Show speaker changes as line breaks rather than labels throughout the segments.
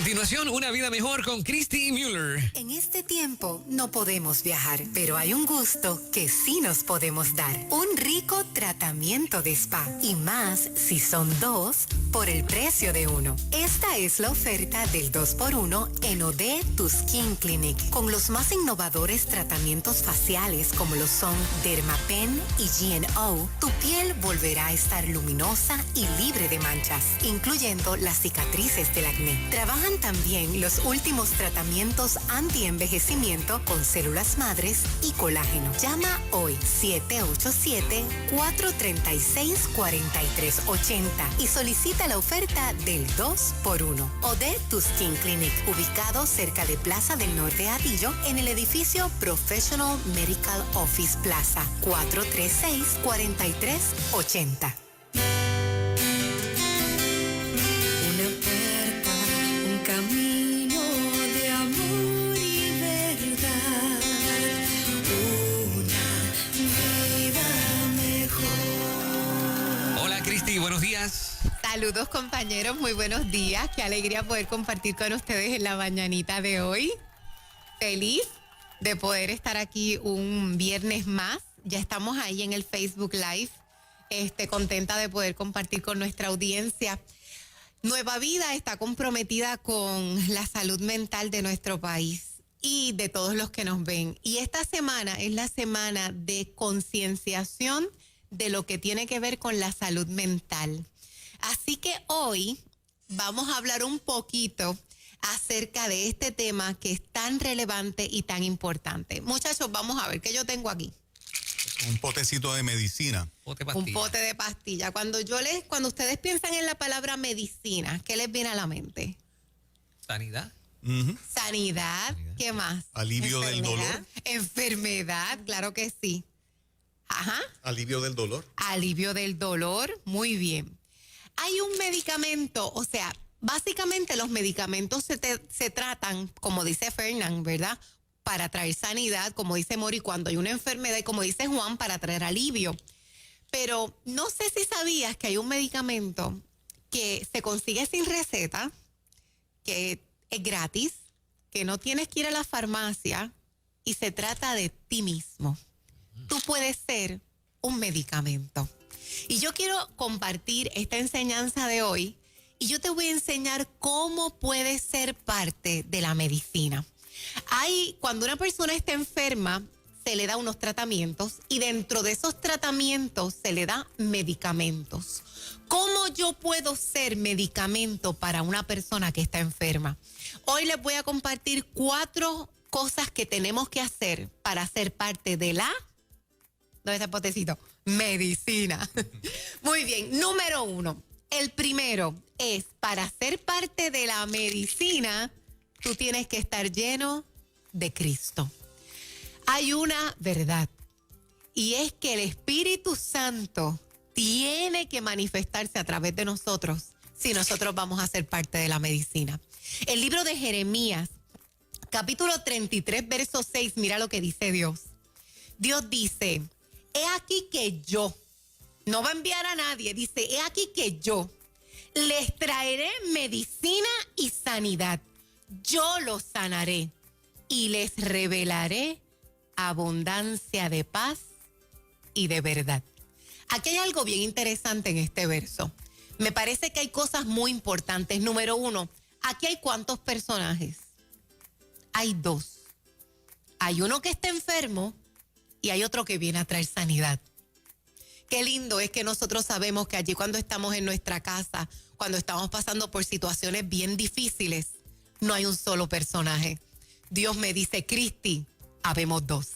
continuación, Una Vida Mejor con Christy Müller.
En este tiempo no podemos viajar, pero hay un gusto que sí nos podemos dar. Un rico tratamiento de spa. Y más si son dos por el precio de uno. Esta es la oferta del 2x1 en Odé Tu Skin Clinic. Con los más innovadores tratamientos faciales como lo son Dermapen y GNO, tu piel volverá a estar luminosa y libre de manchas, incluyendo las cicatrices del acné. Trabajan también los últimos tratamientos anti-envejecimiento con células madres y colágeno. Llama hoy 787-436-4380 y solicita la oferta del 2x1. Odé Tu Skin Clinic, ubicado cerca de Plaza del Norte Atillo, en el edificio Professional Medical Office Plaza, 436-4380.
Camino de amor y verdad, una vida mejor.
Hola, Christy, buenos días.
Saludos, compañeros, muy buenos días. Qué alegría poder compartir con ustedes en la mañanita de hoy. Feliz de poder estar aquí un viernes más. Ya estamos ahí en el Facebook Live. Contenta de poder compartir con nuestra audiencia. Nueva Vida está comprometida con la salud mental de nuestro país y de todos los que nos ven. Y esta semana es la semana de concienciación de lo que tiene que ver con la salud mental. Así que hoy vamos a hablar un poquito acerca de este tema que es tan relevante y tan importante. Muchachos, vamos a ver qué yo tengo aquí.
Un potecito de medicina.
Un pote de pastilla. Cuando ustedes piensan en la palabra medicina, ¿qué les viene a la mente?
Sanidad.
Uh-huh.
Sanidad. ¿Qué más?
Alivio del dolor.
Enfermedad, claro que sí. Ajá.
Alivio del dolor.
Alivio del dolor, muy bien. Hay un medicamento, o sea, básicamente los medicamentos se tratan, como dice Fernán, ¿verdad?, para traer sanidad, como dice Mori, cuando hay una enfermedad, y como dice Juan, para traer alivio. Pero no sé si sabías que hay un medicamento que se consigue sin receta, que es gratis, que no tienes que ir a la farmacia y se trata de ti mismo. Tú puedes ser un medicamento. Y yo quiero compartir esta enseñanza de hoy y yo te voy a enseñar cómo puedes ser parte de la medicina. Cuando una persona está enferma, se le da unos tratamientos y dentro de esos tratamientos se le da medicamentos. ¿Cómo yo puedo ser medicamento para una persona que está enferma? Hoy les voy a compartir 4 cosas que tenemos que hacer para ser parte de la... ¿Dónde está el potecito? Medicina. Muy bien, número 1. El primero es, para ser parte de la medicina, tú tienes que estar lleno de Cristo. Hay una verdad y es que el Espíritu Santo tiene que manifestarse a través de nosotros si nosotros vamos a ser parte de la medicina. El libro de Jeremías, capítulo 33, verso 6, mira lo que dice Dios. Dios dice, he aquí que yo, no va a enviar a nadie, dice, he aquí que yo les traeré medicina y sanidad. Yo los sanaré y les revelaré abundancia de paz y de verdad. Aquí hay algo bien interesante en este verso. Me parece que hay cosas muy importantes. Número 1, aquí hay ¿cuántos personajes? Hay 2. Hay uno que está enfermo y hay otro que viene a traer sanidad. Qué lindo es que nosotros sabemos que allí cuando estamos en nuestra casa, cuando estamos pasando por situaciones bien difíciles, no hay un solo personaje. Dios me dice, Christy, habemos 2.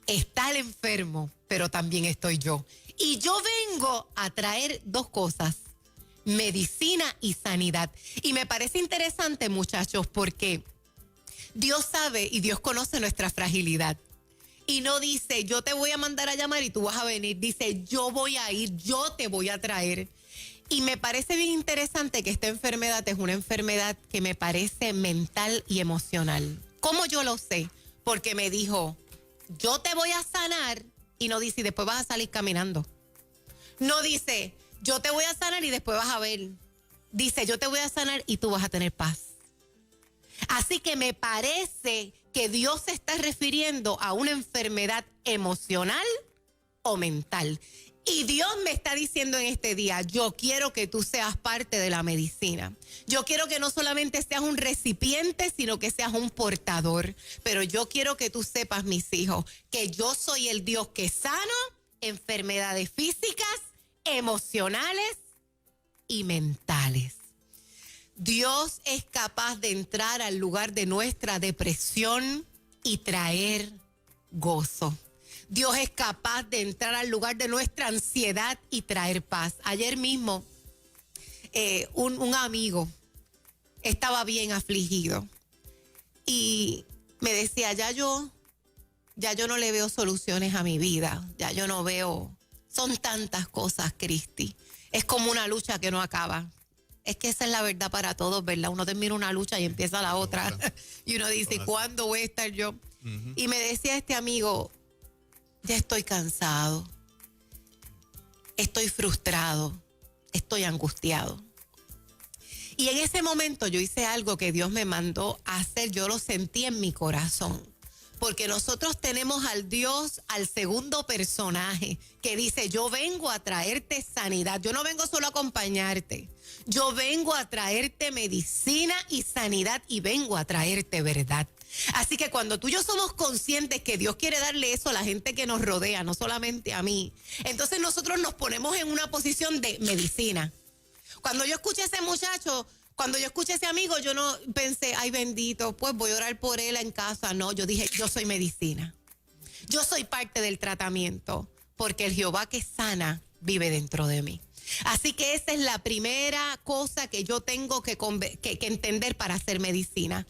Está el enfermo, pero también estoy yo. Y yo vengo a traer 2 cosas, medicina y sanidad. Y me parece interesante, muchachos, porque Dios sabe y Dios conoce nuestra fragilidad. Y no dice, yo te voy a mandar a llamar y tú vas a venir. Dice, yo voy a ir, yo te voy a traer. Y me parece bien interesante que esta enfermedad es una enfermedad que me parece mental y emocional. ¿Cómo yo lo sé? Porque me dijo, yo te voy a sanar, y no dice, y después vas a salir caminando. No dice, yo te voy a sanar y después vas a ver. Dice, yo te voy a sanar y tú vas a tener paz. Así que me parece que Dios se está refiriendo a una enfermedad emocional o mental. Y Dios me está diciendo en este día, yo quiero que tú seas parte de la medicina. Yo quiero que no solamente seas un recipiente, sino que seas un portador. Pero yo quiero que tú sepas, mis hijos, que yo soy el Dios que sano enfermedades físicas, emocionales y mentales. Dios es capaz de entrar al lugar de nuestra depresión y traer gozo. Dios es capaz de entrar al lugar de nuestra ansiedad y traer paz. Ayer mismo, un amigo estaba bien afligido y me decía, ya yo no le veo soluciones a mi vida, ya yo no veo, son tantas cosas, Cristi. Es como una lucha que no acaba. Es que esa es la verdad para todos, ¿verdad? Uno termina una lucha y empieza la otra. Y uno dice, ¿cuándo voy a estar yo? Uh-huh. Y me decía este amigo, ya estoy cansado, estoy frustrado, estoy angustiado. Y en ese momento yo hice algo que Dios me mandó a hacer, yo lo sentí en mi corazón. Porque nosotros tenemos al Dios, al segundo personaje, que dice, yo vengo a traerte sanidad. Yo no vengo solo a acompañarte. Yo vengo a traerte medicina y sanidad y vengo a traerte verdad. Así que cuando tú y yo somos conscientes que Dios quiere darle eso a la gente que nos rodea, no solamente a mí, entonces nosotros nos ponemos en una posición de medicina. Cuando yo escuché a ese muchacho, cuando yo escuché a ese amigo, yo no pensé, ay bendito, pues voy a orar por él en casa. No, yo dije, yo soy medicina. Yo soy parte del tratamiento, porque el Jehová que sana vive dentro de mí. Así que esa es la primera cosa que yo tengo que entender para hacer medicina.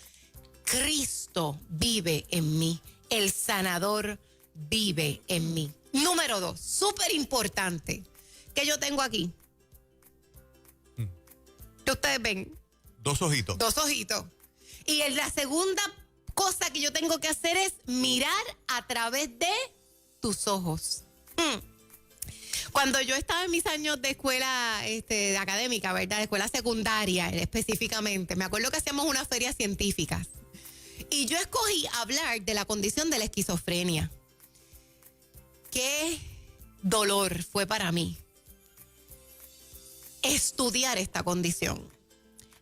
Cristo vive en mí. El sanador vive en mí. Número 2, súper importante, que yo tengo aquí. Que ustedes ven.
2 ojitos.
2 ojitos. Y la segunda cosa que yo tengo que hacer es mirar a través de tus ojos. Cuando yo estaba en mis años de escuela de académica, ¿verdad? De escuela secundaria específicamente, me acuerdo que hacíamos unas ferias científicas. Y yo escogí hablar de la condición de la esquizofrenia. Qué dolor fue para mí estudiar esta condición.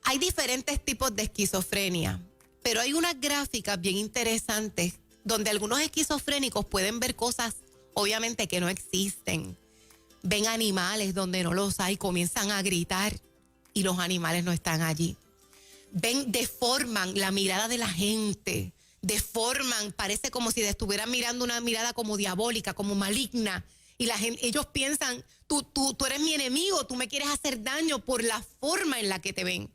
Hay diferentes tipos de esquizofrenia, pero hay unas gráficas bien interesantes donde algunos esquizofrénicos pueden ver cosas, obviamente, que no existen. Ven animales donde no los hay, comienzan a gritar y los animales no están allí. Deforman la mirada de la gente, deforman, parece como si estuvieran mirando una mirada como diabólica, como maligna. Y ellos piensan, tú eres mi enemigo, tú me quieres hacer daño por la forma en la que te ven.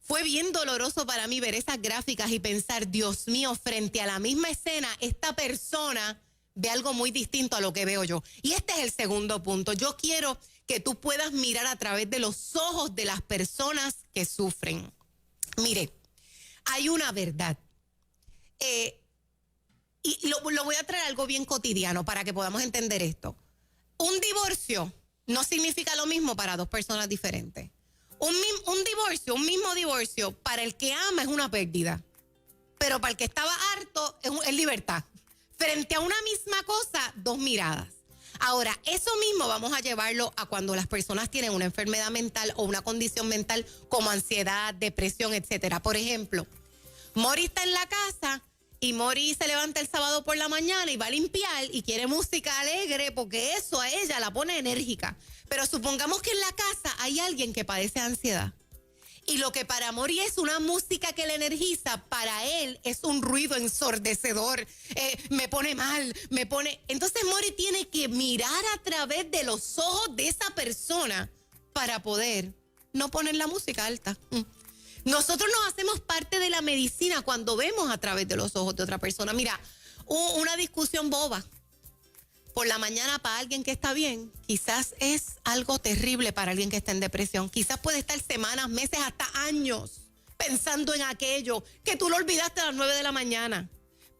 Fue bien doloroso para mí ver esas gráficas y pensar, Dios mío, frente a la misma escena, esta persona ve algo muy distinto a lo que veo yo. Y este es el segundo punto. Yo quiero que tú puedas mirar a través de los ojos de las personas que sufren. Mire, hay una verdad. Y lo voy a traer algo bien cotidiano para que podamos entender esto. Un divorcio no significa lo mismo para 2 personas diferentes. Un mismo divorcio, para el que ama es una pérdida, pero para el que estaba harto es libertad. Frente a una misma cosa, 2 miradas. Ahora, eso mismo vamos a llevarlo a cuando las personas tienen una enfermedad mental o una condición mental como ansiedad, depresión, etcétera. Por ejemplo, Mori está en la casa y Mori se levanta el sábado por la mañana y va a limpiar y quiere música alegre porque eso a ella la pone enérgica. Pero supongamos que en la casa hay alguien que padece ansiedad. Y lo que para Mori es una música que le energiza, para él es un ruido ensordecedor. Me pone mal, Entonces Mori tiene que mirar a través de los ojos de esa persona para poder no poner la música alta. Nosotros nos hacemos parte de la medicina cuando vemos a través de los ojos de otra persona. Mira, una discusión boba por la mañana para alguien que está bien, quizás es algo terrible para alguien que está en depresión. Quizás puede estar semanas, meses, hasta años pensando en aquello que tú lo olvidaste a las 9 de la mañana.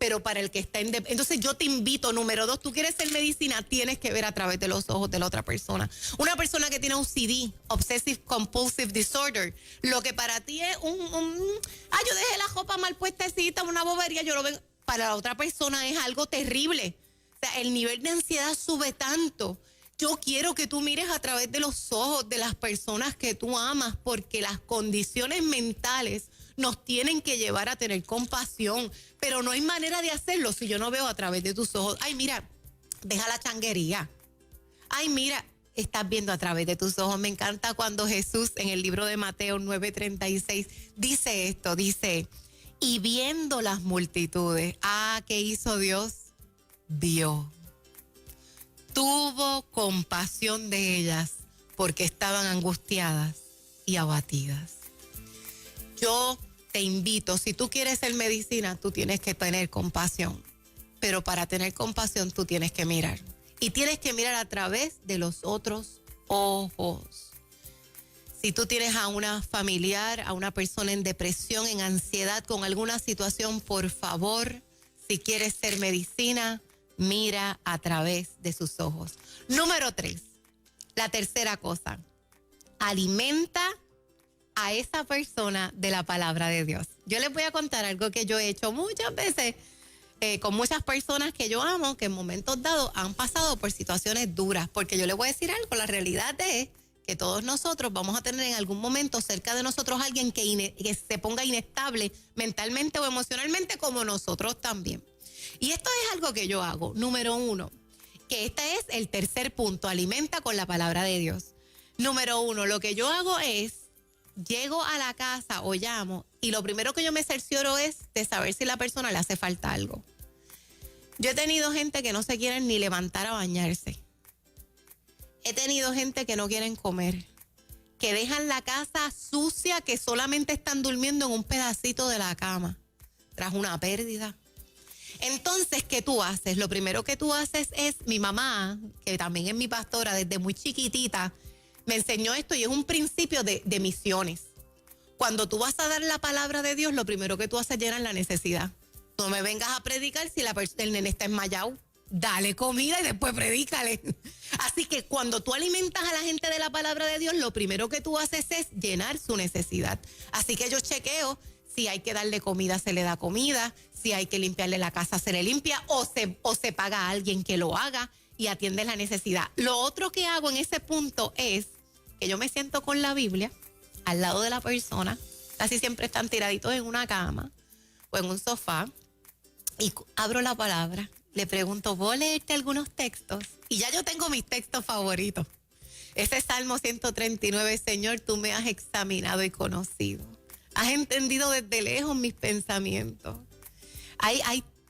pero para el que está en... Entonces yo te invito, número 2, tú quieres ser medicina, tienes que ver a través de los ojos de la otra persona. Una persona que tiene OCD, Obsessive Compulsive Disorder, lo que para ti es yo dejé la ropa mal puestecita, una bobería, yo lo veo, para la otra persona es algo terrible. O sea, el nivel de ansiedad sube tanto. Yo quiero que tú mires a través de los ojos de las personas que tú amas, porque las condiciones mentales nos tienen que llevar a tener compasión, pero no hay manera de hacerlo si yo no veo a través de tus ojos. Ay, mira, deja la changuería. Ay, mira, estás viendo a través de tus ojos. Me encanta cuando Jesús en el libro de Mateo 9:36 dice esto, dice, y viendo las multitudes, ¿qué hizo Dios? Vio. Tuvo compasión de ellas porque estaban angustiadas y abatidas. Yo te invito, si tú quieres ser medicina, tú tienes que tener compasión. Pero para tener compasión, tú tienes que mirar. Y tienes que mirar a través de los otros ojos. Si tú tienes a una familiar, a una persona en depresión, en ansiedad, con alguna situación, por favor, si quieres ser medicina, mira a través de sus ojos. Número 3, la tercera cosa, alimenta a esa persona de la palabra de Dios. Yo les voy a contar algo que yo he hecho muchas veces con muchas personas que yo amo, que en momentos dados han pasado por situaciones duras, porque yo les voy a decir algo, la realidad es que todos nosotros vamos a tener en algún momento cerca de nosotros alguien que se ponga inestable mentalmente o emocionalmente, como nosotros también. Y esto es algo que yo hago. Número 1, que este es el tercer punto, alimenta con la palabra de Dios. Número 1, lo que yo hago es, llego a la casa o llamo y lo primero que yo me cercioro es de saber si la persona le hace falta algo. Yo he tenido gente que no se quieren ni levantar a bañarse. He tenido gente que no quieren comer, que dejan la casa sucia, que solamente están durmiendo en un pedacito de la cama tras una pérdida. Entonces, ¿qué tú haces? Lo primero que tú haces es, mi mamá, que también es mi pastora desde muy chiquitita, me enseñó esto y es un principio de misiones. Cuando tú vas a dar la palabra de Dios, lo primero que tú haces es llenar la necesidad. No me vengas a predicar si el nene está enmayado. Dale comida y después predícale. Así que cuando tú alimentas a la gente de la palabra de Dios, lo primero que tú haces es llenar su necesidad. Así que yo chequeo si hay que darle comida, se le da comida. Si hay que limpiarle la casa, se le limpia. O se paga a alguien que lo haga y atiende la necesidad. Lo otro que hago en ese punto es que yo me siento con la Biblia al lado de la persona. Casi siempre están tiraditos en una cama o en un sofá. Y abro la palabra, le pregunto, ¿puedo leerte algunos textos? Y ya yo tengo mis textos favoritos. Ese Salmo 139, Señor, tú me has examinado y conocido. Has entendido desde lejos mis pensamientos.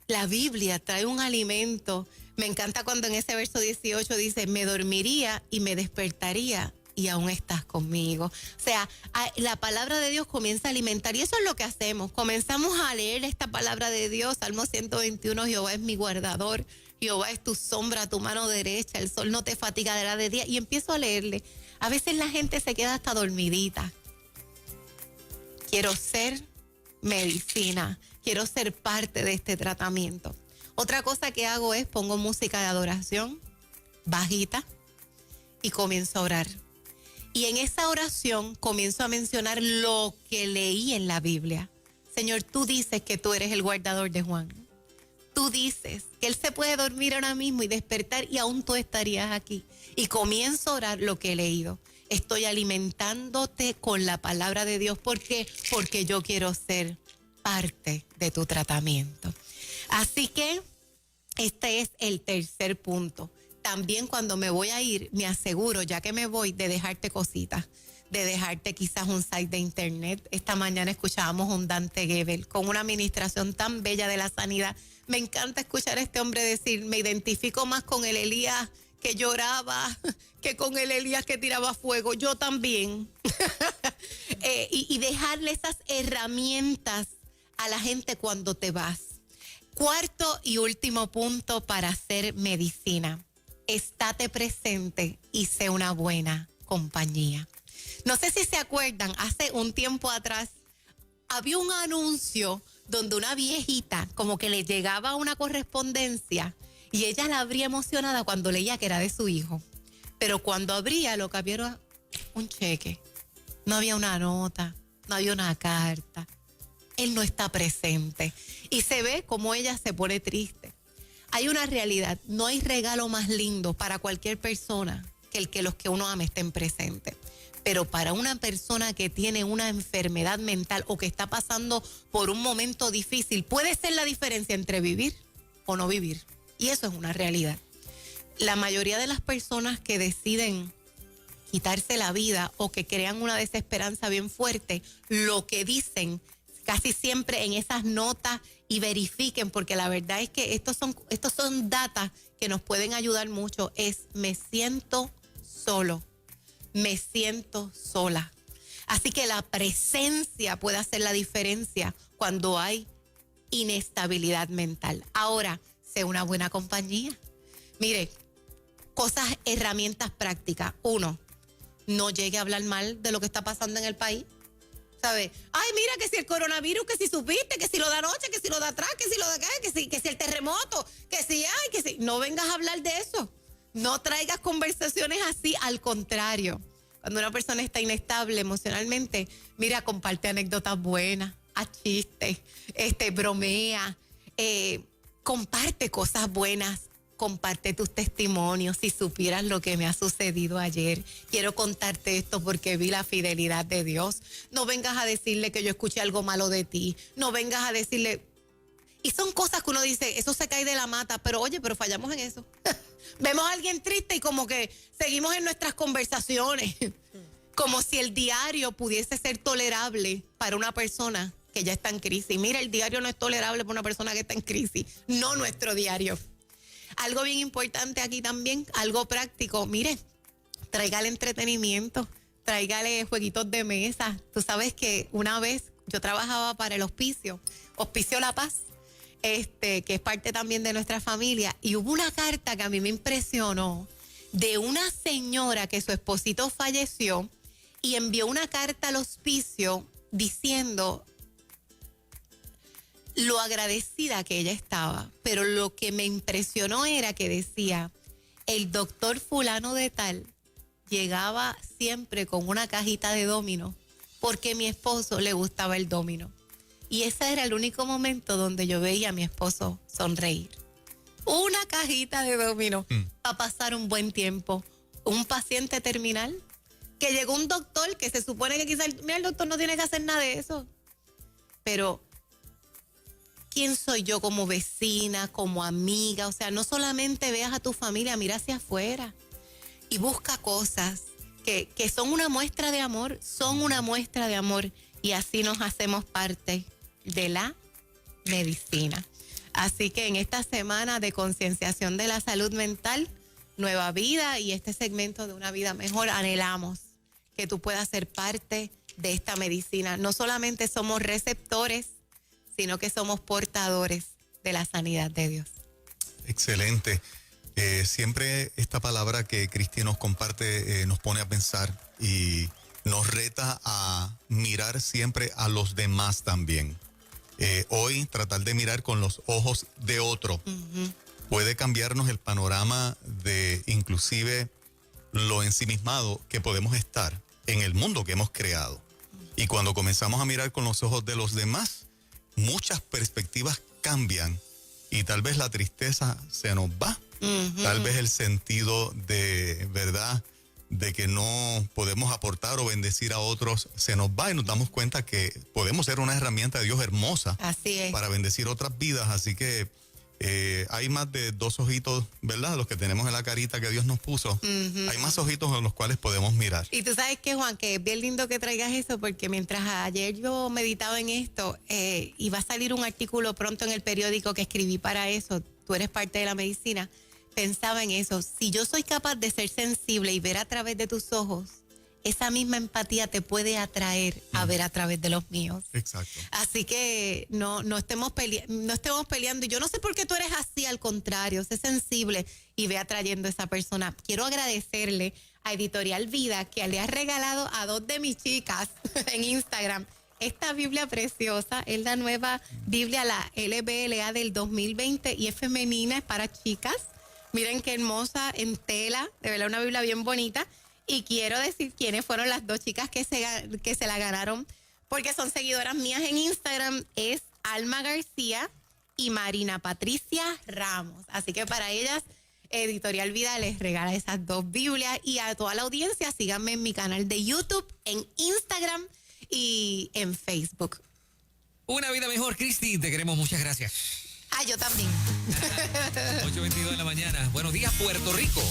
La Biblia trae un alimento. Me encanta cuando en ese verso 18 dice, me dormiría y me despertaría y aún estás conmigo. O sea, la palabra de Dios comienza a alimentar y eso es lo que hacemos. Comenzamos a leer esta palabra de Dios. Salmo 121, Jehová es mi guardador, Jehová es tu sombra, tu mano derecha, el sol no te fatigará de día. Y empiezo a leerle. A veces la gente se queda hasta dormidita. Quiero ser medicina, quiero ser parte de este tratamiento. Otra cosa que hago es pongo música de adoración bajita y comienzo a orar. Y en esa oración comienzo a mencionar lo que leí en la Biblia. Señor, tú dices que tú eres el guardador de Juan. Tú dices que él se puede dormir ahora mismo y despertar y aún tú estarías aquí. Y comienzo a orar lo que he leído. Estoy alimentándote con la palabra de Dios. ¿Por qué? Porque yo quiero ser parte de tu tratamiento. Así que este es el tercer punto. También cuando me voy a ir, me aseguro, ya que me voy, de dejarte cositas, de dejarte quizás un site de internet. Esta mañana escuchábamos un Dante Gebel con una administración tan bella de la sanidad. Me encanta escuchar a este hombre decir, me identifico más con el Elías que lloraba que con el Elías que tiraba fuego. Yo también. Y dejarle esas herramientas a la gente cuando te vas. Cuarto y último punto para hacer medicina. Estate presente y sé una buena compañía. No sé si se acuerdan, hace un tiempo atrás había un anuncio donde una viejita como que le llegaba una correspondencia y ella la abría emocionada cuando leía que era de su hijo. Pero cuando abría lo que había era un cheque. No había una nota, no había una carta. Él no está presente. Y se ve como ella se pone triste. Hay una realidad, no hay regalo más lindo para cualquier persona que el que los que uno ama estén presentes. Pero para una persona que tiene una enfermedad mental o que está pasando por un momento difícil, puede ser la diferencia entre vivir o no vivir. Y eso es una realidad. La mayoría de las personas que deciden quitarse la vida o que crean una desesperanza bien fuerte, lo que dicen casi siempre en esas notas y verifiquen, porque la verdad es que estos son datos que nos pueden ayudar mucho, es me siento solo, me siento sola. Así que la presencia puede hacer la diferencia cuando hay inestabilidad mental. Ahora, sé una buena compañía. Mire, herramientas prácticas. 1, no llegue a hablar mal de lo que está pasando en el país. ¿Sabe? Ay, mira que si el coronavirus, que si supiste, que si lo de anoche, que si lo de atrás, que si lo de acá, que si el terremoto, que si hay, que si... No vengas a hablar de eso. No traigas conversaciones así, al contrario. Cuando una persona está inestable emocionalmente, mira, comparte anécdotas buenas, haz chistes, bromea, comparte cosas buenas. Comparte tus testimonios. Si supieras lo que me ha sucedido ayer, quiero contarte esto porque vi la fidelidad de Dios. No vengas a decirle que yo escuché algo malo de ti. No vengas a decirle... Y son cosas que uno dice, eso se cae de la mata, pero oye, pero fallamos en eso. Vemos a alguien triste y como que seguimos en nuestras conversaciones. Como si el diario pudiese ser tolerable para una persona que ya está en crisis. Mira, el diario no es tolerable para una persona que está en crisis. No nuestro diario. Algo bien importante aquí también, algo práctico. Mire, tráigale entretenimiento, tráigale jueguitos de mesa. Tú sabes que una vez yo trabajaba para el Hospicio La Paz, que es parte también de nuestra familia, y hubo una carta que a mí me impresionó de una señora que su esposito falleció y envió una carta al Hospicio diciendo lo agradecida que ella estaba, pero lo que me impresionó era que decía, el doctor fulano de tal llegaba siempre con una cajita de dominó porque a mi esposo le gustaba el dominó. Y ese era el único momento donde yo veía a mi esposo sonreír. Una cajita de dominó para pasar un buen tiempo. Un paciente terminal que llegó un doctor que se supone que quizás, mira, el doctor no tiene que hacer nada de eso, pero ¿quién soy yo como vecina, como amiga? O sea, no solamente veas a tu familia, mira hacia afuera y busca cosas que son una muestra de amor, y así nos hacemos parte de la medicina. Así que en esta semana de concienciación de la salud mental, Nueva Vida y este segmento de Una Vida Mejor, anhelamos que tú puedas ser parte de esta medicina. No solamente somos receptores, sino que somos portadores de la sanidad de Dios.
Excelente. Siempre esta palabra que Cristi nos comparte nos pone a pensar y nos reta a mirar siempre a los demás también. Hoy tratar de mirar con los ojos de otro puede cambiarnos el panorama de inclusive lo ensimismado que podemos estar en el mundo que hemos creado. Y cuando comenzamos a mirar con los ojos de los demás, muchas perspectivas cambian y tal vez la tristeza se nos va. Tal vez el sentido de verdad de que no podemos aportar o bendecir a otros se nos va y nos damos cuenta que podemos ser una herramienta de Dios hermosa.
Así es.
Para bendecir otras vidas. Así que hay más de 2 ojitos, ¿verdad? Los que tenemos en la carita que Dios nos puso. Hay más ojitos en los cuales podemos mirar.
Y tú sabes que, Juan, que es bien lindo que traigas eso, porque mientras ayer yo meditaba en esto, y va a salir un artículo pronto en el periódico que escribí para eso, tú eres parte de la medicina, pensaba en eso. Si yo soy capaz de ser sensible y ver a través de tus ojos, esa misma empatía te puede atraer a ver a través de los míos.
Exacto.
Así que no estemos peleando. Y yo no sé por qué tú eres así, al contrario, sé sensible y ve atrayendo a esa persona. Quiero agradecerle a Editorial Vida que le ha regalado a 2 de mis chicas en Instagram esta Biblia preciosa es la nueva Biblia, la LBLA del 2020 y es femenina, es para chicas. Miren qué hermosa en tela, de verdad una Biblia bien bonita. Y quiero decir quiénes fueron las dos chicas que se la ganaron, porque son seguidoras mías en Instagram, es Alma García y Marina Patricia Ramos. Así que para ellas, Editorial Vida les regala esas dos Biblias. Y a toda la audiencia, síganme en mi canal de YouTube, en Instagram y en Facebook.
Una vida mejor, Cristi. Te queremos. Muchas gracias.
Ah, yo también.
8:22 de la mañana. Buenos días, Puerto Rico.